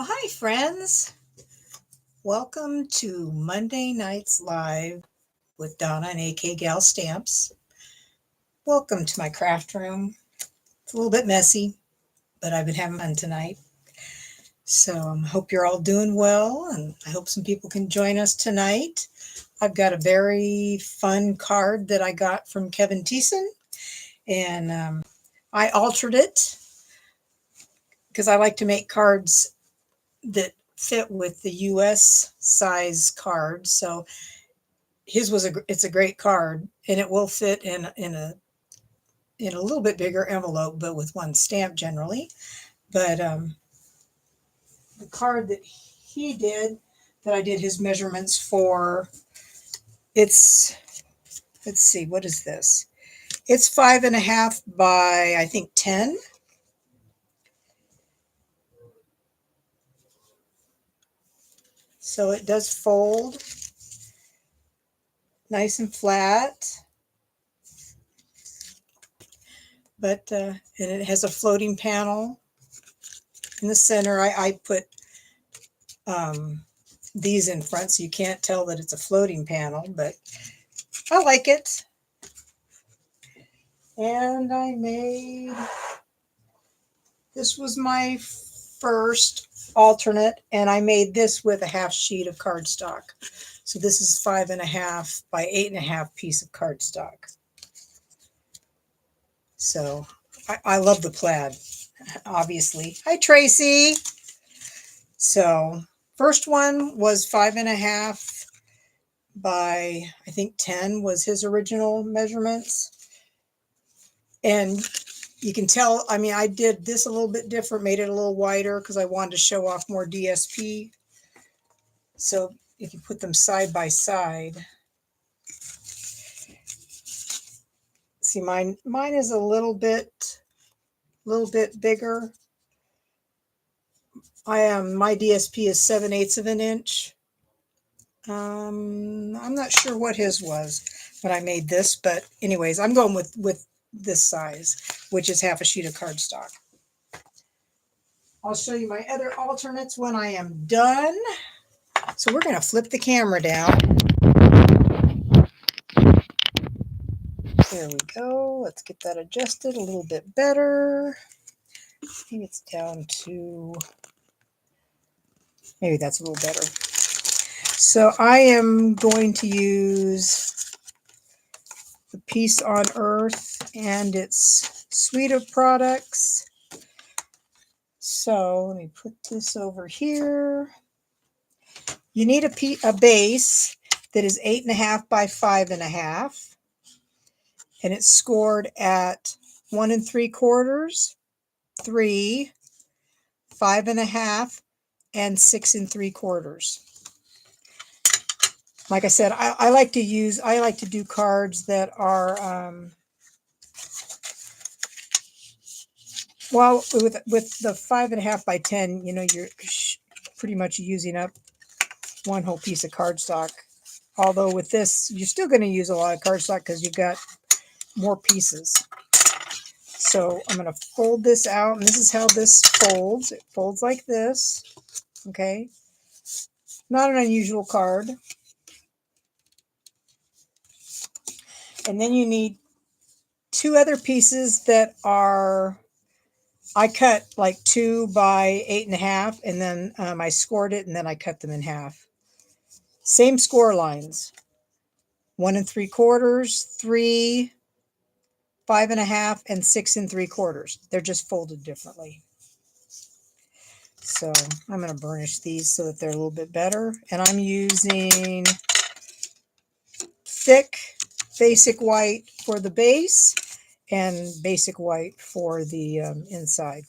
Well, hi, friends. Welcome to Monday Nights Live with Donna and AK Gal Stamps. Welcome to my craft room. It's a little bit messy, but I've been having fun tonight. So I hope you're all doing well, and I hope some people can join us tonight. I've got a very fun card that I got from Kevin Theesen, and I altered it because I like to make cards that fit with the US size card. So his was it's a great card, and it will fit in a little bit bigger envelope, but with one stamp generally. But the card that he did, that I did his measurements for, it's, let's see, what is this? It's 5.5 by, I think, 10. So it does fold nice and flat, but and it has a floating panel in the center. I put these in front so you can't tell that it's a floating panel, but I like it. And I made, this was my first alternate, and I made this with a half sheet of cardstock. So this is 5.5 by 8.5 piece of cardstock. So I love the plaid, obviously. Hi, Tracy. So first one was 5.5 by, I think, 10 was his original measurements. And you can tell, I mean, I did this a little bit different, made it a little wider because I wanted to show off more DSP. So if you put them side by side, see, mine is a little bit bigger. My DSP is 7/8 of an inch. I'm not sure what his was when I made this, but anyways, I'm going with this size, which is half a sheet of cardstock. I'll show you my other alternates when I am done. So we're going to flip the camera down. There we go. Let's get that adjusted a little bit better. I think it's down to, maybe that's a little better. So I am going to use the Peace on Earth and its suite of products. So let me put this over here. You need a base that is 8.5 by 5.5, and it's scored at 1 3/4, 3, 5.5, and 6 3/4. Like I said, I like to do cards that are well, with the 5.5 by 10, you know, you're pretty much using up one whole piece of cardstock. Although with this, you're still going to use a lot of cardstock because you've got more pieces. So I'm going to fold this out, and this is how this folds. It folds like this. Okay. Not an unusual card. And then you need two other pieces that are, I cut like 2 by 8.5, and then I scored it, and then I cut them in half. Same score lines. 1 3/4, 3, 5.5, and 6 3/4. They're just folded differently. So I'm going to burnish these so that they're a little bit better. And I'm using thick basic white for the base and basic white for the inside.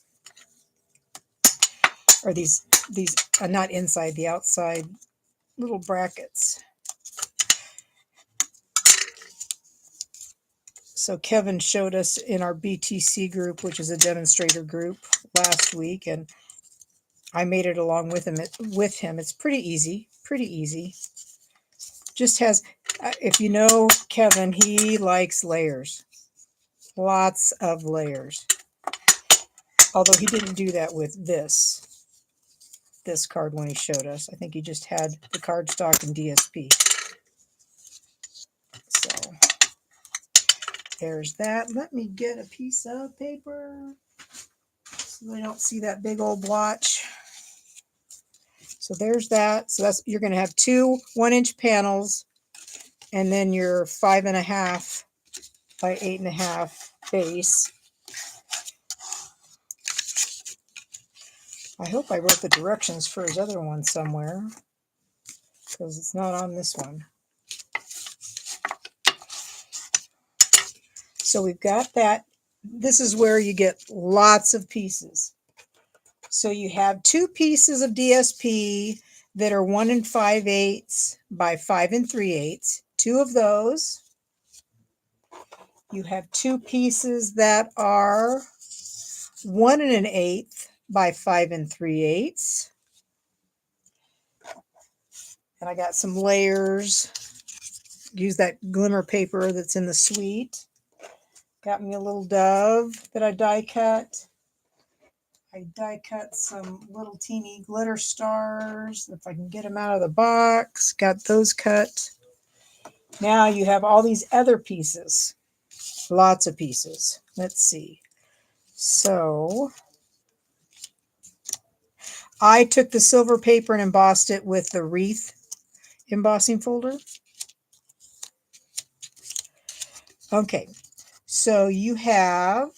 Or these not inside, the outside little brackets. So Kevin showed us in our BTC group, which is a demonstrator group, last week, and I made it along with him. It's pretty easy. Just has, if you know Kevin, he likes layers. Lots of layers. Although he didn't do that with this. this card when he showed us. I think he just had the cardstock and DSP. So there's that. Let me get a piece of paper so I don't see that big old blotch. So there's that. So that's, you're going to have two 1-inch panels, and then your 5.5 by 8.5 base. I hope I wrote the directions for his other one somewhere, because it's not on this one. So we've got that. This is where you get lots of pieces. So you have two pieces of DSP that are 1 5/8 by 5 3/8. Two of those. You have two pieces that are 1 1/8 by 5 3/8. And I got some layers. Use that glimmer paper that's in the suite. Got me a little dove that I die cut. I die cut some little teeny glitter stars, if I can get them out of the box. Got those cut. Now you have all these other pieces. Lots of pieces. Let's see. So I took the silver paper and embossed it with the wreath embossing folder. Okay, so you have,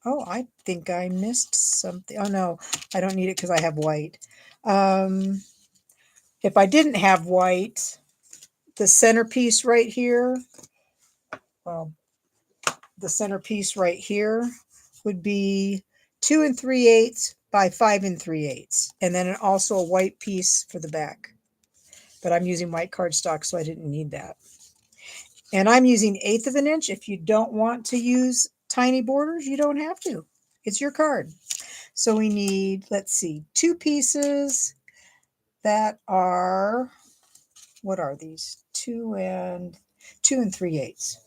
oh, I think I missed something. Oh no, I don't need it because I have white. If I didn't have white, the centerpiece right here, well, the centerpiece right here would be 2 3/8 by 5 3/8, and then also a white piece for the back. But I'm using white cardstock, so I didn't need that. And I'm using 1/8 of an inch. If you don't want to use tiny borders, you don't have to. It's your card. So we need, let's see, two pieces that are, what are these? 2 3/8.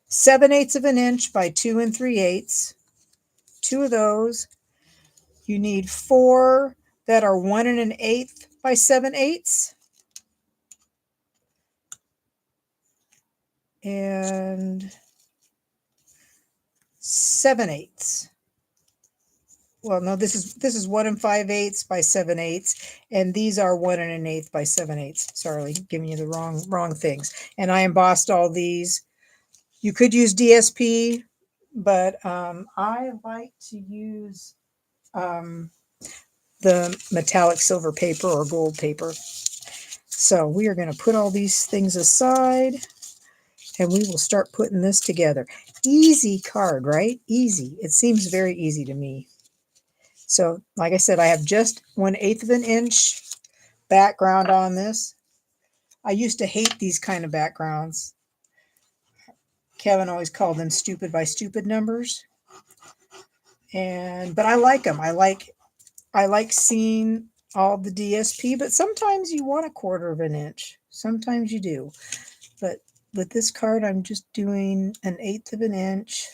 7/8 of an inch by 2 3/8. Two of those. You need 4 that are 1 1/8 by 7/8. And 7/8. Well, no, this is 1 5/8 by 7/8, and these are 1 1/8 by 7/8. Sorry, giving you the wrong things. And I embossed all these. You could use DSP, but I like to use the metallic silver paper or gold paper. So we are going to put all these things aside, and we will start putting this together. Easy card, right? Easy. It seems very easy to me. So, like I said, I have just 1/8 of an inch background on this. I used to hate these kind of backgrounds. Kevin always called them stupid by stupid numbers. But I like them. I like seeing all the DSP, but sometimes you want 1/4 of an inch. Sometimes you do. But with this card, I'm just doing 1/8 of an inch.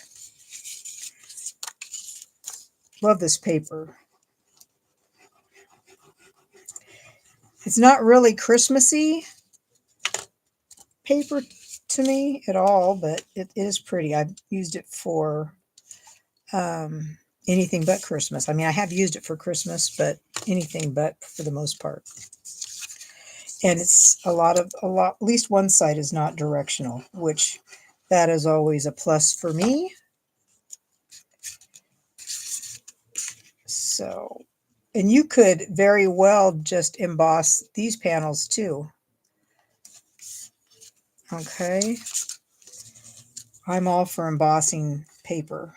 Love this paper. It's not really Christmassy paper to me at all, but it is pretty. I've used it for anything but Christmas. I mean, I have used it for Christmas, but anything but for the most part. And it's a lot, at least one side is not directional, which that is always a plus for me. So, and you could very well just emboss these panels too. Okay. I'm all for embossing paper.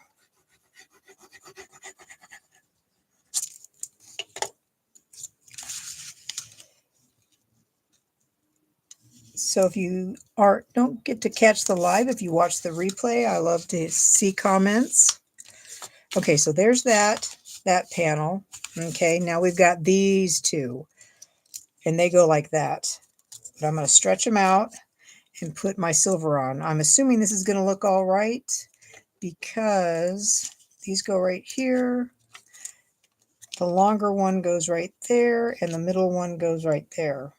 So if you don't get to catch the live, if you watch the replay, I love to see comments. Okay, so there's that panel. Okay, now we've got these two, and they go like that. But I'm going to stretch them out and put my silver on. I'm assuming this is going to look all right because these go right here. The longer one goes right there, and the middle one goes right there.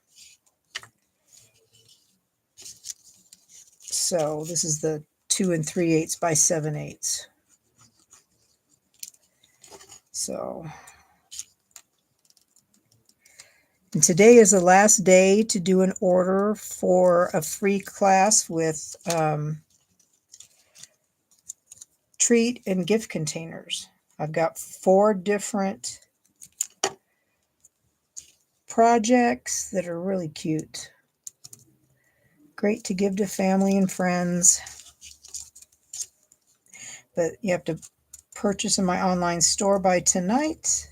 So this is the 2 3/8 by 7/8. So, and today is the last day to do an order for a free class with treat and gift containers. I've got 4 different projects that are really cute. Great to give to family and friends. But you have to purchase in my online store by tonight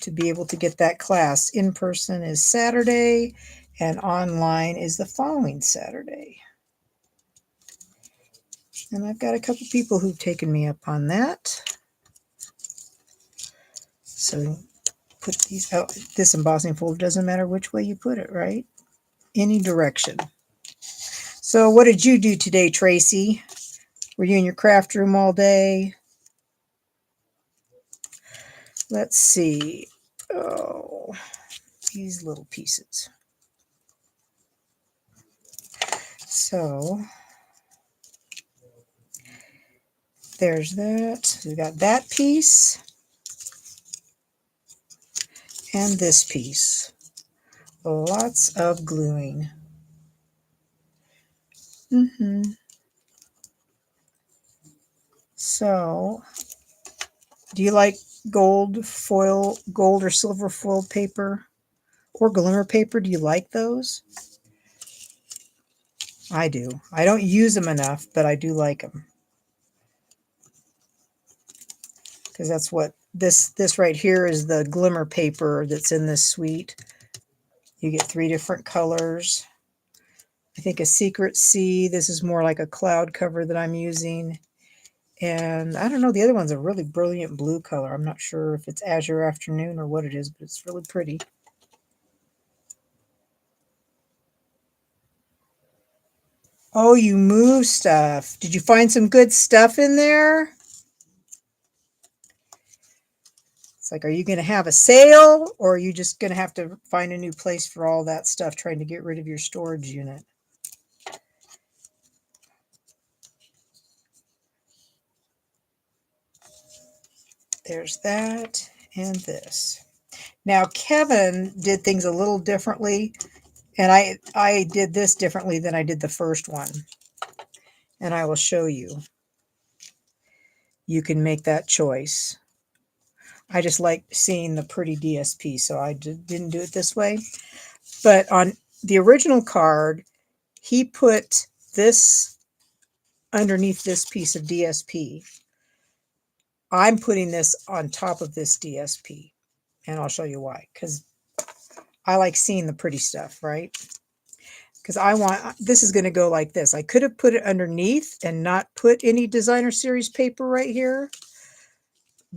to be able to get that class. In person is Saturday, and online is the following Saturday. And I've got a couple people who've taken me up on that. So put these out. This embossing folder doesn't matter which way you put it, right? Any direction. So what did you do today, Tracy? Were you in your craft room all day? Let's see. Oh, these little pieces. So there's that. So we got that piece and this piece. Lots of gluing. So, do you like gold or silver foil paper or glimmer paper? Do you like those? I do. I don't use them enough, but I do like them. Because that's what this right here is, the glimmer paper that's in this suite. You get 3 different colors. I think a Secret Sea. This is more like a cloud cover that I'm using. And I don't know, the other one's a really brilliant blue color. I'm not sure if it's Azure Afternoon or what it is, but it's really pretty. Oh, you move stuff. Did you find some good stuff in there? It's like, are you going to have a sale, or are you just going to have to find a new place for all that stuff, trying to get rid of your storage unit? There's that and this. Now, Kevin did things a little differently, and I did this differently than I did the first one. And I will show you. You can make that choice. I just like seeing the pretty DSP, so I didn't do it this way. But on the original card, he put this underneath this piece of DSP. I'm putting this on top of this DSP, and I'll show you why. Because I like seeing the pretty stuff, right? Because this is going to go like this. I could have put it underneath and not put any designer series paper right here,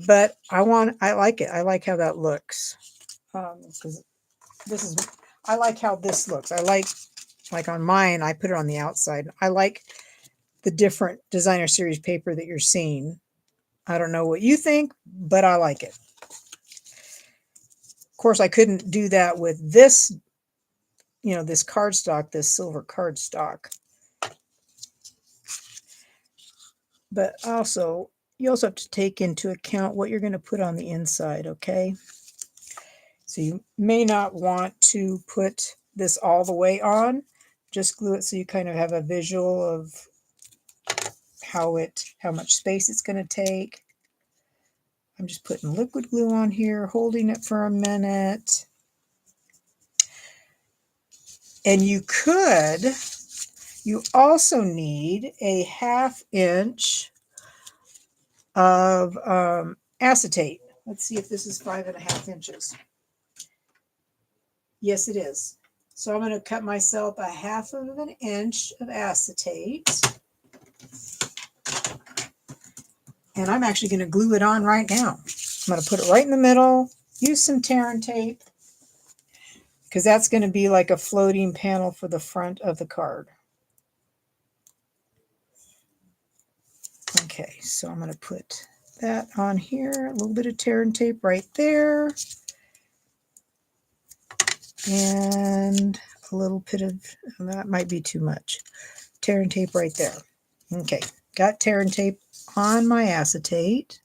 but I like it. I like how that looks. Because I like how this looks. I like on mine, I put it on the outside. I like the different designer series paper that you're seeing. I don't know what you think, but I like it. Of course, I couldn't do that with this, this cardstock, this silver cardstock. But also, you also have to take into account what you're going to put on the inside, okay? So you may not want to put this all the way on. Just glue it so you kind of have a visual of how much space it's going to take. I'm just putting liquid glue on here, holding it for a minute. And you also need a 1/2 inch of acetate. Let's see if this is 5.5 inches. Yes, it is. So I'm going to cut myself 1/2 inch of acetate. And I'm actually going to glue it on right now. I'm going to put it right in the middle, use some tear and tape, because that's going to be like a floating panel for the front of the card. Okay, so I'm going to put that on here. A little bit of tear and tape right there. And a little bit of, that might be too much. Tear and tape right there. Okay, got tear and tape on my acetate.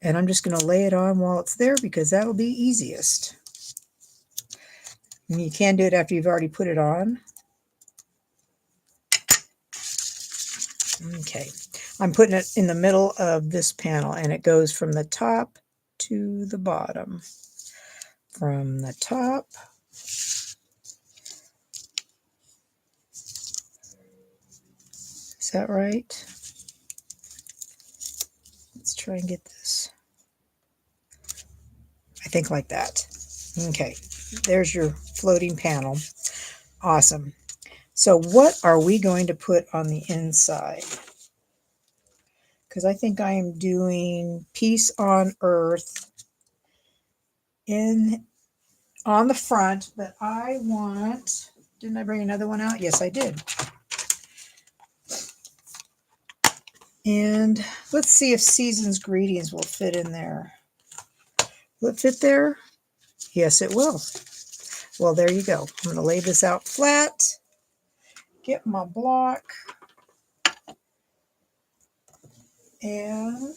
And I'm just going to lay it on while it's there because that will be easiest. And you can do it after you've already put it on. Okay, I'm putting it in the middle of this panel and it goes from the top to the bottom. From the top is that right? Let's try and get this. I think like that. Okay, there's your floating panel. Awesome. So what are we going to put on the inside? Because I think I am doing Peace on Earth on the front, but I want, didn't I bring another one out? Yes, I did. And let's see if Season's Greetings will fit in there. Will it fit there? Yes, it will. Well, there you go. I'm going to lay this out flat, get my block, and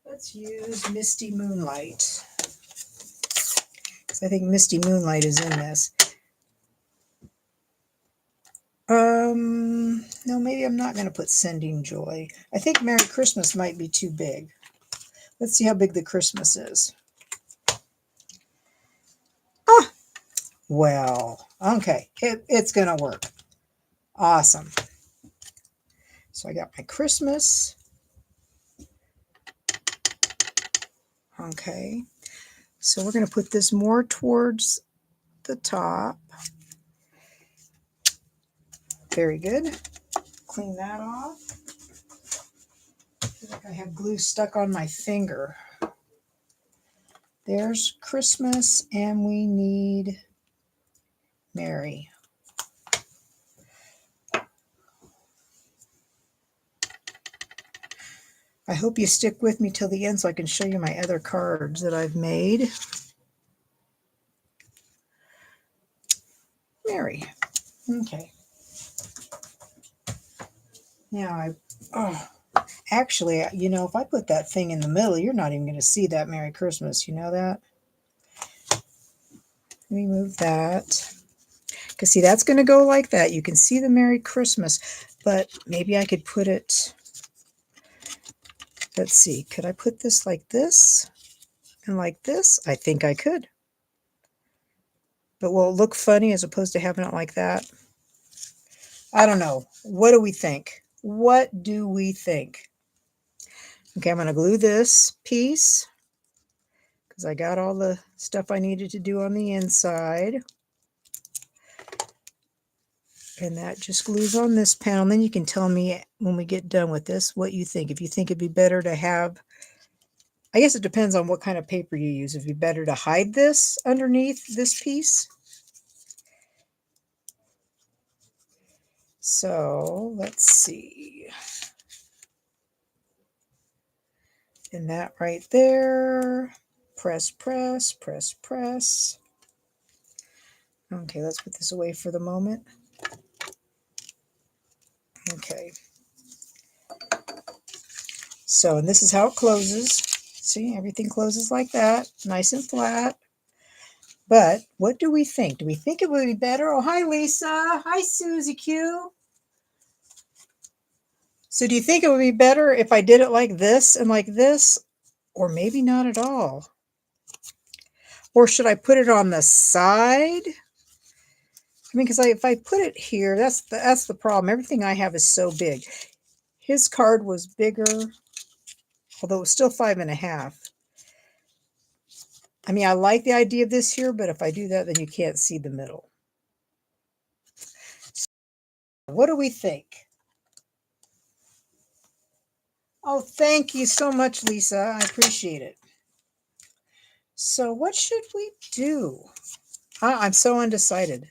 let's use Misty Moonlight. Because I think Misty Moonlight is in this. No, maybe I'm not going to put Sending Joy. I think Merry Christmas might be too big. Let's see how big the Christmas is. Ah, well, okay, it's going to work. Awesome. So I got my Christmas. Okay, so we're going to put this more towards the top. Very good. Clean that off. I feel like I have glue stuck on my finger. There's Christmas, and we need Mary. I hope you stick with me till the end so I can show you my other cards that I've made. Mary. Okay. Now actually, you know, if I put that thing in the middle, you're not even going to see that Merry Christmas. You know that? Let me move that. Because see, that's going to go like that. You can see the Merry Christmas, but maybe I could put it, let's see, could I put this like this and like this? I think I could. But will it look funny as opposed to having it like that? I don't know. What do we think? What do we think? Okay, I'm going to glue this piece because I got all the stuff I needed to do on the inside. And that just glues on this panel. And then you can tell me when we get done with this what you think. If you think it'd be better to have, I guess it depends on what kind of paper you use. It'd be better to hide this underneath this piece. So let's see. And that right there. Press, press, press, press. Okay, let's put this away for the moment. Okay. So, and this is how it closes. See, everything closes like that, nice and flat. But what do we think? Do we think it would be better? Oh, hi, Lisa. Hi, Susie Q. So do you think it would be better if I did it like this and like this? Or maybe not at all? Or should I put it on the side? I mean, because if I put it here, that's the problem. Everything I have is so big. His card was bigger, although it was still 5.5. I mean, I like the idea of this here, but if I do that, then you can't see the middle. So what do we think? Oh, thank you so much, Lisa. I appreciate it. So what should we do? I'm so undecided.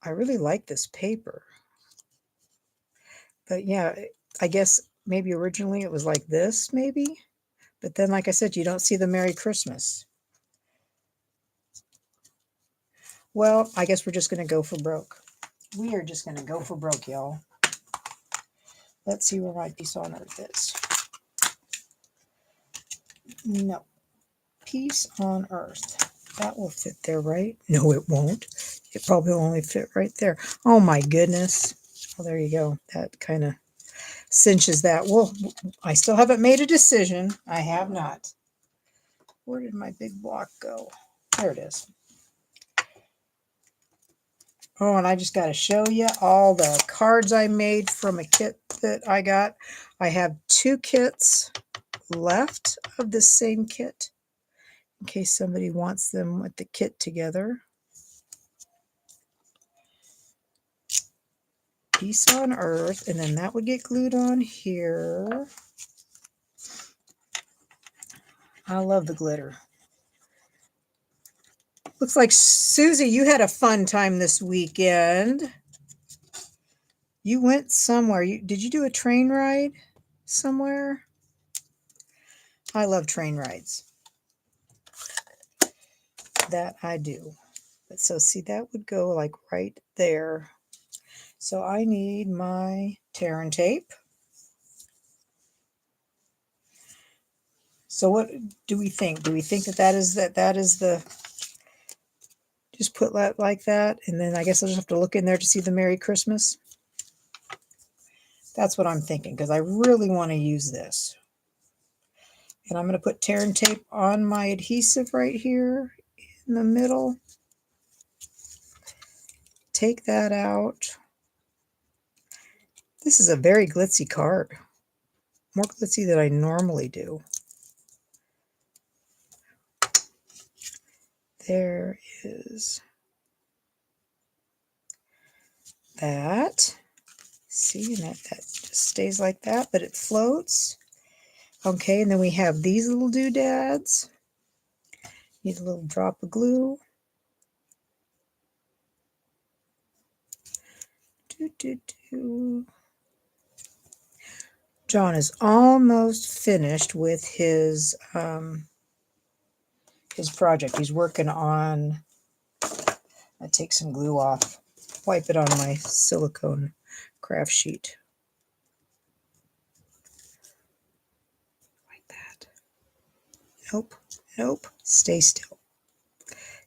I really like this paper. But yeah, I guess maybe originally it was like this, maybe. But then, like I said, you don't see the Merry Christmas. Well, I guess we're just going to go for broke. We are just going to go for broke, y'all. Let's see where my Peace on Earth is. No. Peace on Earth. That will fit there, right? No, it won't. It probably will only fit right there. Oh, my goodness. Well, there you go. That kind of cinches that. Well, I still haven't made a decision. I have not. Where did my big block go? There it is. Oh, and I just got to show you all the cards I made from a kit that I got. I have 2 kits left of the same kit in case somebody wants them with the kit together. Peace on Earth, and then that would get glued on here. I love the glitter. Looks like, Susie, you had a fun time this weekend. You went somewhere. Did you do a train ride somewhere? I love train rides. That I do. But so see, that would go like right there. So I need my tear and tape. So what do we think? Do we think that is the, just put that like that, and then I guess I'll just have to look in there to see the Merry Christmas? That's what I'm thinking, because I really want to use this. And I'm going to put tear and tape on my adhesive right here in the middle. Take that out. This is a very glitzy card. More glitzy than I normally do. There is that. See, and that just stays like that, but it floats. Okay, and then we have these little doodads. Need a little drop of glue. John is almost finished with his project. He's working on, I take some glue off, wipe it on my silicone craft sheet. Like that. Nope, nope, stay still.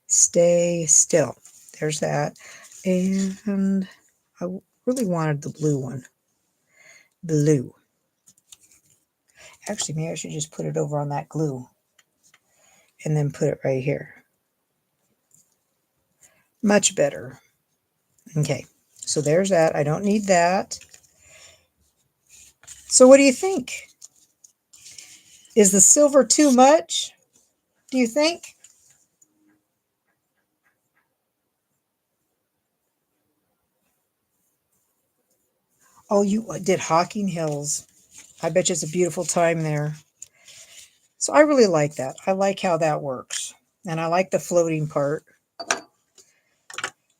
Stay still. There's that. And I really wanted the blue one. Blue. Actually, maybe I should just put it over on that glue and then put it right here. Much better. Okay, so there's that. I don't need that. So what do you think? Is the silver too much? Do you think? Oh, you did Hocking Hills. I bet you it's a beautiful time there. So I really like that. I like how that works. And I like the floating part.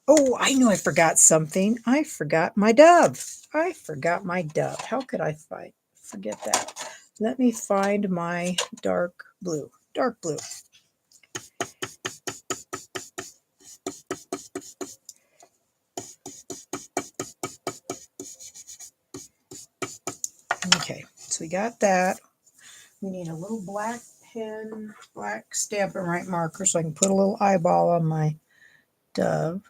Oh, I knew I forgot something. I forgot my dove. I forgot my dove. How could I forget that? Let me find my dark blue. Dark blue. Okay, so we got that. We need a little black pen, black Stampin' Right marker so I can put a little eyeball on my dove.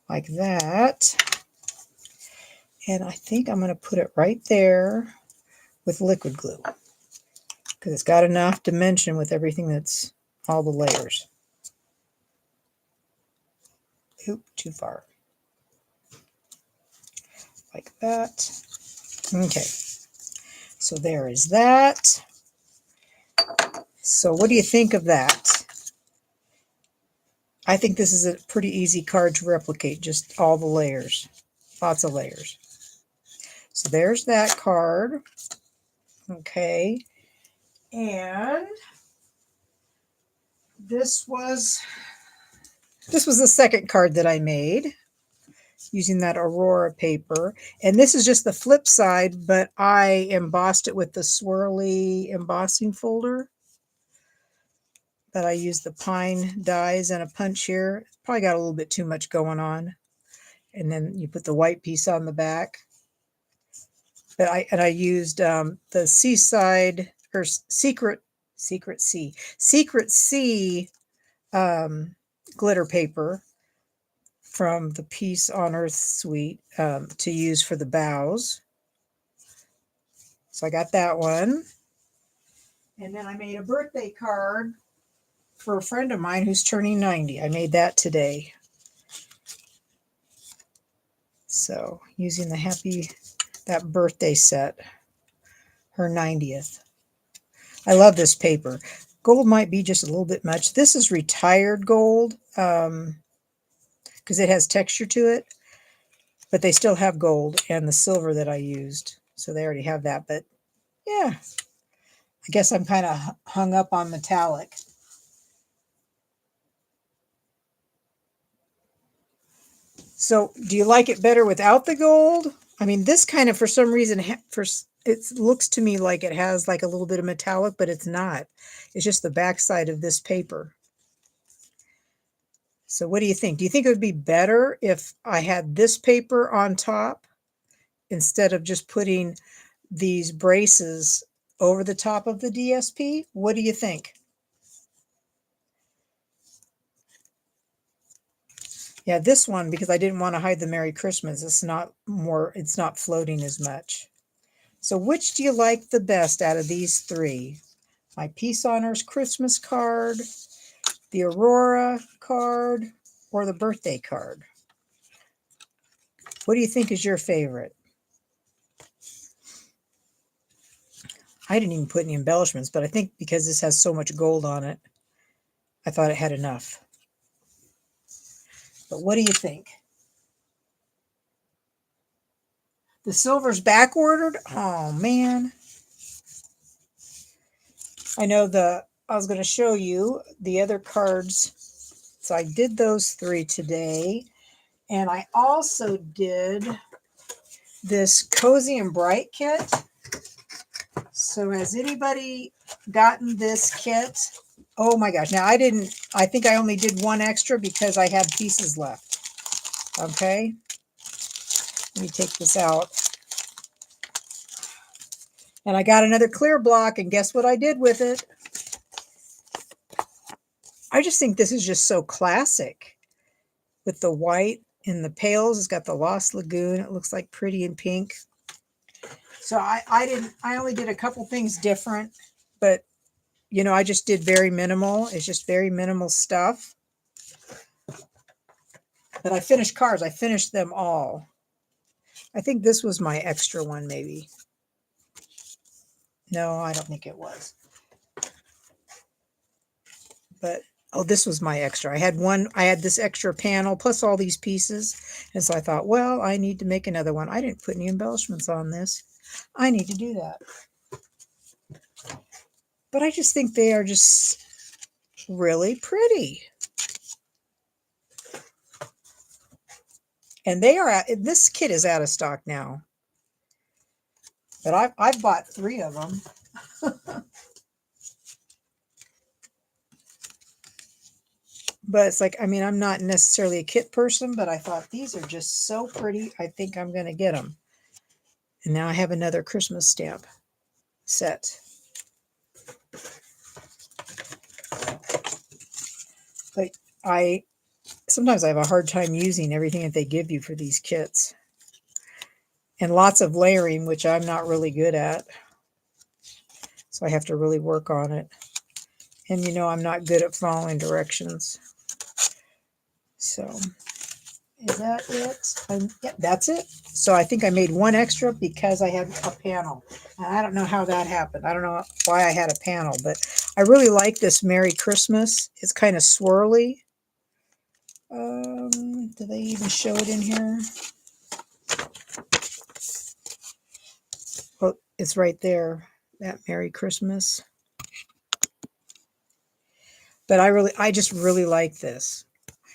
Like that. And I think I'm going to put it right there with liquid glue, because it's got enough dimension with everything that's all the layers. Oop, too far. Like that. Okay. So there is that. So what do you think of that? I think this is a pretty easy card to replicate, just all the layers. Lots of layers. So there's that card. Okay. And this was the second card that I made. using that Aurora paper. And this is just the flip side, but I embossed it with the swirly embossing folder. But I used the pine dies and a punch here. Probably got a little bit too much going on. And then you put the white piece on the back. But I used the Seaside or Secret Sea glitter paper from the Peace on Earth suite to use for the bows. So I got that one. And then I made a birthday card for a friend of mine who's turning 90. I made that today. So using that birthday set, her 90th. I love this paper. Gold might be just a little bit much. This is retired gold because it has texture to it, but they still have gold and the silver that I used. So they already have that, but yeah, I guess I'm kind of hung up on metallic. So do you like it better without the gold? I mean, this kind of, for some reason, it looks to me like it has like a little bit of metallic, but it's not. It's just the backside of this paper. So what do you think? Do you think it would be better if I had this paper on top instead of just putting these braces over the top of the DSP? What do you think? Yeah, this one, because I didn't want to hide the Merry Christmas, it's not floating as much. So which do you like the best out of these three? My Peace on Earth Christmas card, the Aurora card, or the birthday card? What do you think is your favorite? I didn't even put any embellishments, but I think because this has so much gold on it, I thought it had enough. But what do you think? The silver's back ordered? Oh, man. I know I was going to show you the other cards. So I did those three today. And I also did this Cozy and Bright kit. So has anybody gotten this kit? Oh my gosh. Now I think I only did one extra because I had pieces left. Okay. Let me take this out. And I got another clear block, and guess what I did with it? I just think this is just so classic with the white and the pales. It's got the Lost Lagoon. It looks like pretty in pink. So I only did a couple things different, but you know, I just did very minimal. It's just very minimal stuff. But I finished cards. I finished them all. I think this was my extra one, maybe. No, I don't think it was. But, oh, this was my extra. I had this extra panel plus all these pieces. And so I thought, well, I need to make another one. I didn't put any embellishments on this. I need to do that. But I just think they are just really pretty. And this kit is out of stock now. But I've bought 3 of them. But it's like, I mean, I'm not necessarily a kit person, but I thought these are just so pretty. I think I'm going to get them. And now I have another Christmas stamp set. But sometimes I have a hard time using everything that they give you for these kits. And lots of layering, which I'm not really good at. So I have to really work on it. And you know, I'm not good at following directions. So, is that it? Yeah, that's it. So I think I made one extra because I had a panel. And I don't know how that happened. I don't know why I had a panel, but I really like this Merry Christmas. It's kind of swirly. Do they even show it in here? Well, it's right there, that Merry Christmas. But I just really like this.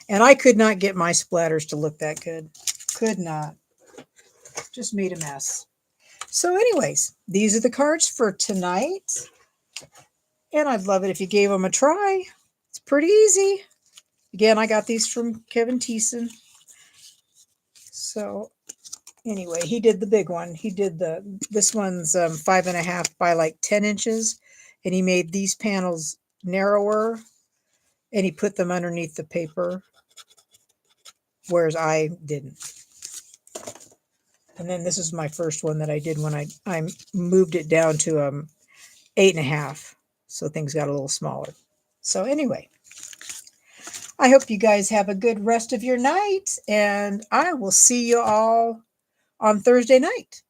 And I could not get my splatters to look that good. Could not. Just made a mess. So anyways, these are the cards for tonight. And I'd love it if you gave them a try. It's pretty easy. Again, I got these from Kevin Theesen. So anyway, he did the big one. He did this one's 5.5 by like 10 inches. And he made these panels narrower. And he put them underneath the paper. Whereas I didn't. And then this is my first one that I did when I moved it down to 8.5. So things got a little smaller. So anyway, I hope you guys have a good rest of your night. And I will see you all on Thursday night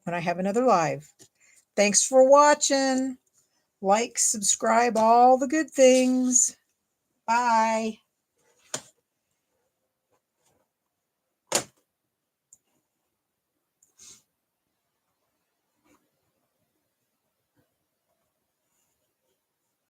when I have another live. Thanks for watching. Like, subscribe, all the good things. Bye.